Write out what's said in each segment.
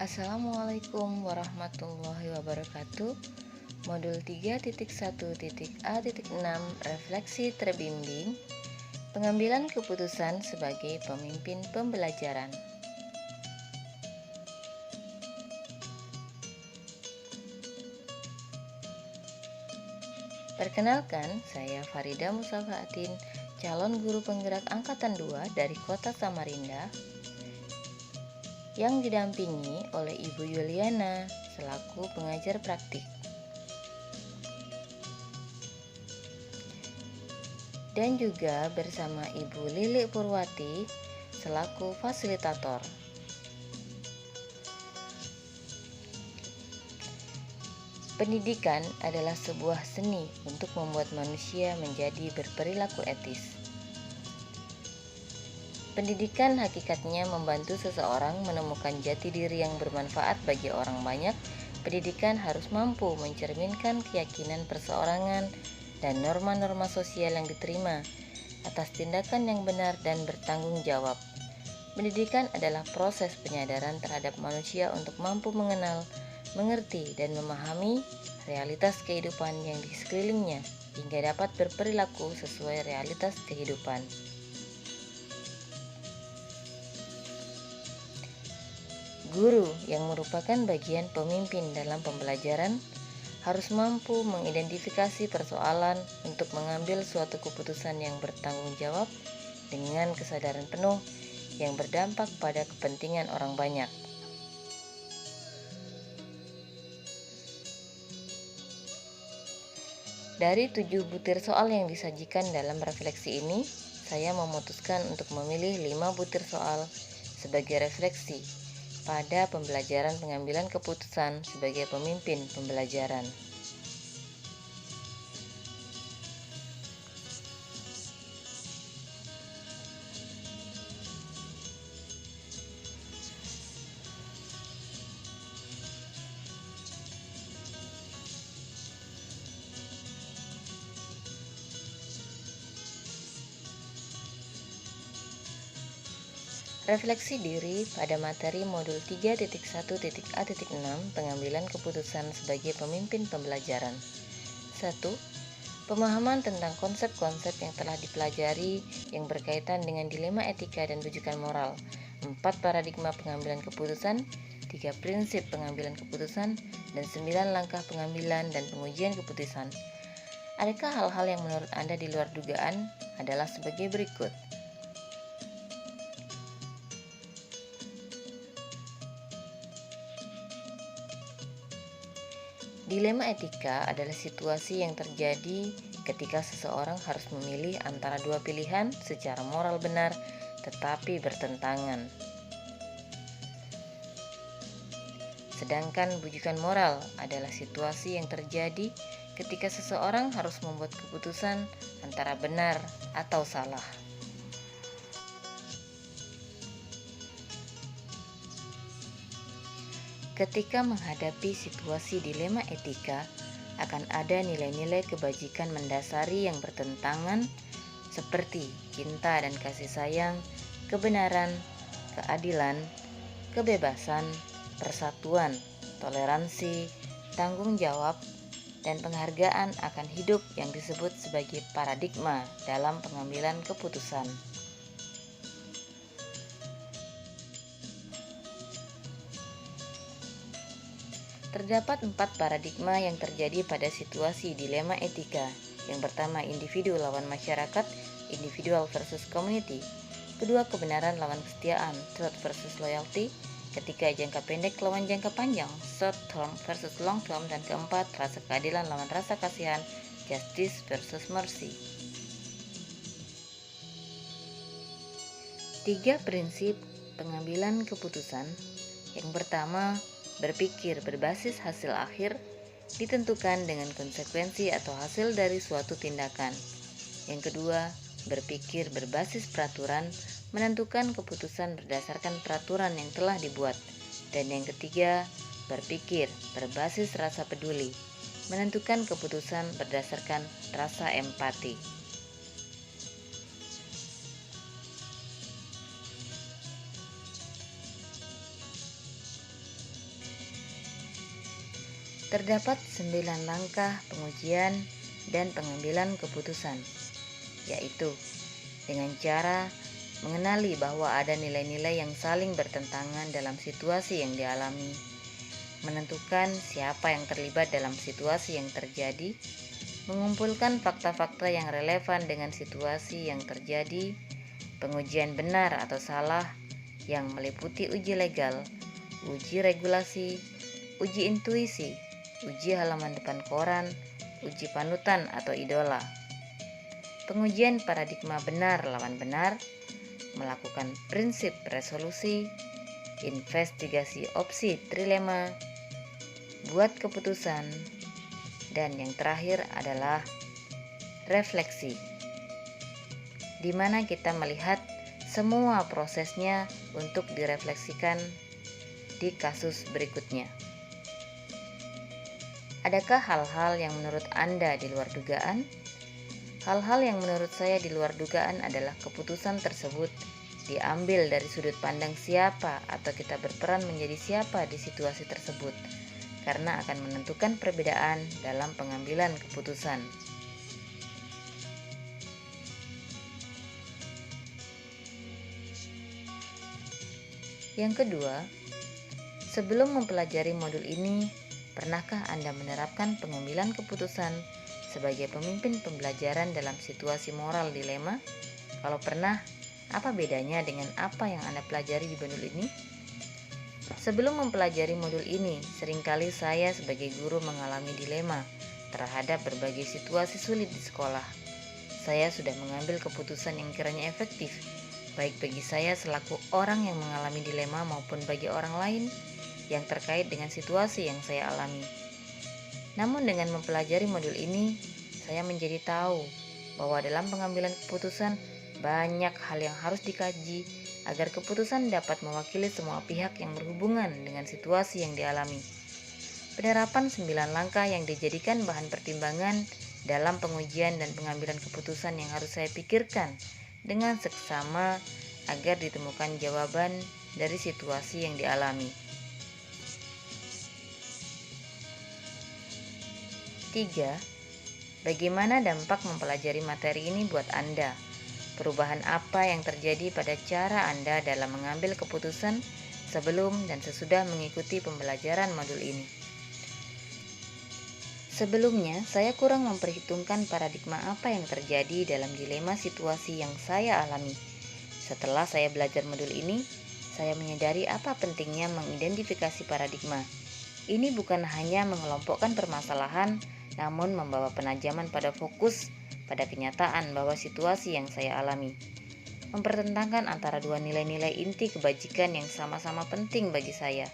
Assalamualaikum warahmatullahi wabarakatuh. Modul 3.1.A.6 Refleksi terbimbing. Pengambilan keputusan sebagai pemimpin pembelajaran. Perkenalkan, saya Farida Musafaatin, calon guru penggerak angkatan 2 dari Kota Samarinda, yang didampingi oleh Ibu Yuliana selaku pengajar praktik dan juga bersama Ibu Lili Purwati selaku fasilitator. Pendidikan adalah sebuah seni untuk membuat manusia menjadi berperilaku etis. Pendidikan hakikatnya membantu seseorang menemukan jati diri yang bermanfaat bagi orang banyak. Pendidikan harus mampu mencerminkan keyakinan perseorangan dan norma-norma sosial yang diterima atas tindakan yang benar dan bertanggung jawab. Pendidikan adalah proses penyadaran terhadap manusia untuk mampu mengenal, mengerti, dan memahami realitas kehidupan yang di sekelilingnya hingga dapat berperilaku sesuai realitas kehidupan. Guru yang merupakan bagian pemimpin dalam pembelajaran harus mampu mengidentifikasi persoalan untuk mengambil suatu keputusan yang bertanggung jawab dengan kesadaran penuh yang berdampak pada kepentingan orang banyak. Dari 7 butir soal yang disajikan dalam refleksi ini, saya memutuskan untuk memilih 5 butir soal sebagai refleksi pada pembelajaran pengambilan keputusan sebagai pemimpin pembelajaran. Refleksi diri pada materi modul 3.1.A.6 pengambilan keputusan sebagai pemimpin pembelajaran. 1. Pemahaman tentang konsep-konsep yang telah dipelajari yang berkaitan dengan dilema etika dan rujukan moral. 4 paradigma pengambilan keputusan, 3 prinsip pengambilan keputusan, dan 9 langkah pengambilan dan pengujian keputusan. Adakah hal-hal yang menurut Anda di luar dugaan? Adalah sebagai berikut. Dilema etika adalah situasi yang terjadi ketika seseorang harus memilih antara dua pilihan secara moral benar tetapi bertentangan. Sedangkan bujukan moral adalah situasi yang terjadi ketika seseorang harus membuat keputusan antara benar atau salah. Ketika menghadapi situasi dilema etika, akan ada nilai-nilai kebajikan mendasari yang bertentangan seperti cinta dan kasih sayang, kebenaran, keadilan, kebebasan, persatuan, toleransi, tanggung jawab, dan penghargaan akan hidup yang disebut sebagai paradigma dalam pengambilan keputusan. Terdapat 4 paradigma yang terjadi pada situasi dilema etika. Yang pertama, individu lawan masyarakat, individual versus community. Kedua, kebenaran lawan kesetiaan, truth versus loyalty. Ketiga, jangka pendek lawan jangka panjang, short term versus long term. Dan keempat, rasa keadilan lawan rasa kasihan, justice versus mercy. 3 prinsip pengambilan keputusan. Yang pertama, berpikir berbasis hasil akhir ditentukan dengan konsekuensi atau hasil dari suatu tindakan. Yang kedua, berpikir berbasis peraturan menentukan keputusan berdasarkan peraturan yang telah dibuat. Dan yang ketiga, berpikir berbasis rasa peduli menentukan keputusan berdasarkan rasa empati. Terdapat 9 langkah pengujian dan pengambilan keputusan, yaitu dengan cara mengenali bahwa ada nilai-nilai yang saling bertentangan dalam situasi yang dialami, menentukan siapa yang terlibat dalam situasi yang terjadi, mengumpulkan fakta-fakta yang relevan dengan situasi yang terjadi, pengujian benar atau salah yang meliputi uji legal, uji regulasi, uji intuisi, uji halaman depan koran, uji panutan atau idola. Pengujian paradigma benar lawan benar, melakukan prinsip resolusi, investigasi opsi trilema, buat keputusan, dan yang terakhir adalah refleksi, di mana kita melihat semua prosesnya untuk direfleksikan di kasus berikutnya. Adakah hal-hal yang menurut Anda di luar dugaan? Hal-hal yang menurut saya di luar dugaan adalah keputusan tersebut diambil dari sudut pandang siapa atau kita berperan menjadi siapa di situasi tersebut, karena akan menentukan perbedaan dalam pengambilan keputusan. Yang kedua, sebelum mempelajari modul ini, pernahkah Anda menerapkan pengambilan keputusan sebagai pemimpin pembelajaran dalam situasi moral dilema? Kalau pernah, apa bedanya dengan apa yang Anda pelajari di modul ini? Sebelum mempelajari modul ini, seringkali saya sebagai guru mengalami dilema terhadap berbagai situasi sulit di sekolah. Saya sudah mengambil keputusan yang kiranya efektif, baik bagi saya selaku orang yang mengalami dilema maupun bagi orang lain yang terkait dengan situasi yang saya alami. Namun dengan mempelajari modul ini, saya menjadi tahu bahwa dalam pengambilan keputusan banyak hal yang harus dikaji agar keputusan dapat mewakili semua pihak yang berhubungan dengan situasi yang dialami. Penerapan 9 langkah yang dijadikan bahan pertimbangan dalam pengujian dan pengambilan keputusan yang harus saya pikirkan dengan seksama agar ditemukan jawaban dari situasi yang dialami. 3. Bagaimana dampak mempelajari materi ini buat Anda? Perubahan apa yang terjadi pada cara Anda dalam mengambil keputusan sebelum dan sesudah mengikuti pembelajaran modul ini? Sebelumnya, saya kurang memperhitungkan paradigma apa yang terjadi dalam dilema situasi yang saya alami. Setelah saya belajar modul ini, saya menyadari apa pentingnya mengidentifikasi paradigma. Ini bukan hanya mengelompokkan permasalahan, namun membawa penajaman pada fokus pada kenyataan bahwa situasi yang saya alami mempertentangkan antara dua nilai-nilai inti kebajikan yang sama-sama penting bagi saya.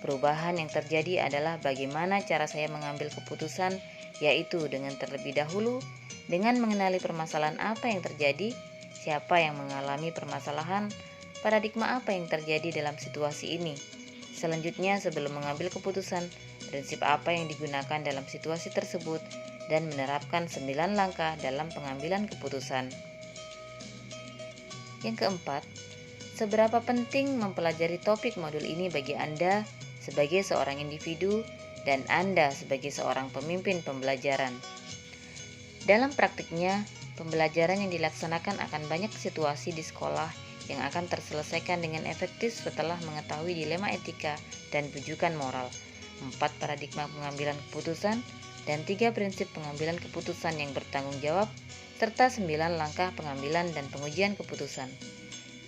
Perubahan yang terjadi adalah bagaimana cara saya mengambil keputusan, yaitu dengan terlebih dahulu dengan mengenali permasalahan apa yang terjadi, siapa yang mengalami permasalahan, paradigma apa yang terjadi dalam situasi ini. Selanjutnya, sebelum mengambil keputusan, prinsip apa yang digunakan dalam situasi tersebut, dan menerapkan 9 langkah dalam pengambilan keputusan. Yang keempat, seberapa penting mempelajari topik modul ini bagi Anda sebagai seorang individu dan Anda sebagai seorang pemimpin pembelajaran. Dalam praktiknya, pembelajaran yang dilaksanakan akan banyak situasi di sekolah yang akan terselesaikan dengan efektif setelah mengetahui dilema etika dan bujukan moral, 4 paradigma pengambilan keputusan, dan 3 prinsip pengambilan keputusan yang bertanggung jawab, serta 9 langkah pengambilan dan pengujian keputusan.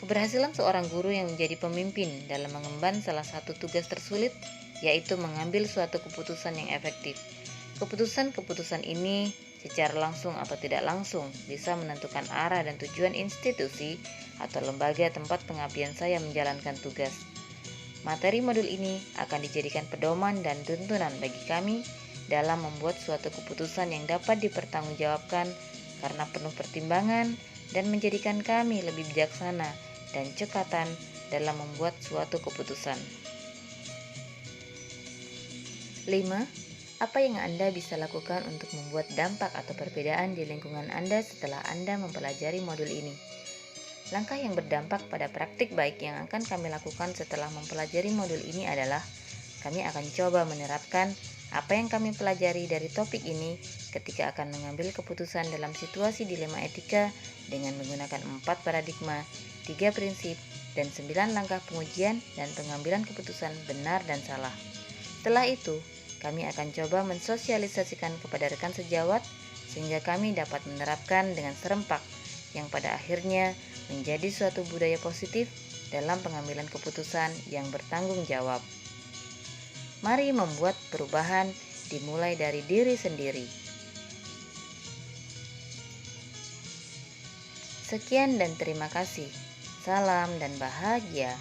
Keberhasilan seorang guru yang menjadi pemimpin dalam mengemban salah satu tugas tersulit, yaitu mengambil suatu keputusan yang efektif. Keputusan-keputusan ini secara langsung atau tidak langsung bisa menentukan arah dan tujuan institusi atau lembaga tempat pengabdian saya menjalankan tugas. Materi modul ini akan dijadikan pedoman dan tuntunan bagi kami dalam membuat suatu keputusan yang dapat dipertanggungjawabkan karena penuh pertimbangan dan menjadikan kami lebih bijaksana dan cekatan dalam membuat suatu keputusan. 5. Apa yang Anda bisa lakukan untuk membuat dampak atau perbedaan di lingkungan Anda setelah Anda mempelajari modul ini? Langkah yang berdampak pada praktik baik yang akan kami lakukan setelah mempelajari modul ini adalah kami akan coba menerapkan Apa yang kami pelajari dari topik ini ketika akan mengambil keputusan dalam situasi dilema etika dengan menggunakan 4 paradigma, 3 prinsip, dan 9 langkah pengujian dan pengambilan keputusan benar dan salah. Setelah itu, kami akan coba mensosialisasikan kepada rekan sejawat sehingga kami dapat menerapkan dengan serempak yang pada akhirnya menjadi suatu budaya positif dalam pengambilan keputusan yang bertanggung jawab. Mari membuat perubahan dimulai dari diri sendiri. Sekian dan terima kasih. Salam dan bahagia.